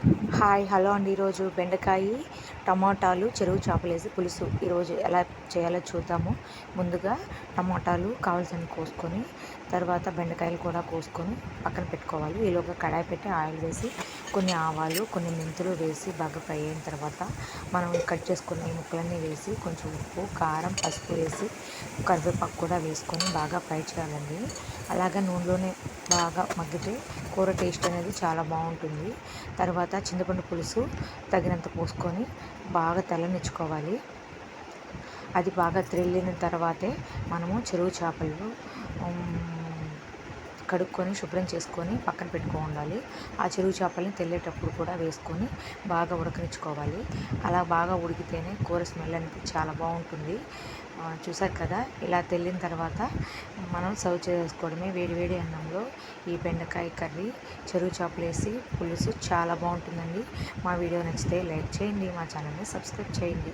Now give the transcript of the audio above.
Hi hello అండి. ఈరోజు బెండకాయ టమాటాలు చెరువు చేపలేసి పులుసు ఈరోజు ఎలా చేయాలో చూద్దాము. ముందుగా టమాటాలు కావాల్సినవి కోసుకొని తర్వాత బెండకాయలు కూడా కోసుకొని పక్కన పెట్టుకోవాలి. ఈలోగా కడాయి పెట్టి ఆయిల్ వేసి కొన్ని ఆవాలు కొన్ని మెంతులు వేసి బాగా ఫ్రై అయిన తర్వాత మనం కట్ చేసుకున్న ఈ ముక్కలన్నీ వేసి కొంచెం ఉప్పు కారం పసుపు వేసి కరివేపాకు కూడా వేసుకొని బాగా ఫ్రై చేయాలండి. అలాగే నూనెలోనే బాగా మగ్గితే కూర టేస్ట్ అనేది చాలా బాగుంటుంది. తర్వాత చింతపండు పులుసు తగినంత పోసుకొని బాగా తెల్లనిచ్చుకోవాలి. అది బాగా తెల్లిన తర్వాతే మనము చెరువు చేపలు కడుక్కొని శుభ్రం చేసుకొని పక్కన పెట్టుకోవాలి. ఆ చెరువు చేపల్ని తెల్లేటప్పుడు కూడా వేసుకొని బాగా ఉడకనిచ్చుకోవాలి. అలా బాగా ఉడికితేనే కూర స్మెల్ అనేది చాలా బాగుంటుంది. చూసారు కదా, ఇలా తెల్లిన తర్వాత మనం సర్వ్ చేసుకోవడమే. వేడివేడి అన్నంలో ఈ బెండకాయ కర్రీ చెరువు చేపలు వేసి పులుసు చాలా బాగుంటుందండి. మా వీడియో నచ్చితే లైక్ చేయండి, మా ఛానల్ని సబ్స్క్రైబ్ చేయండి.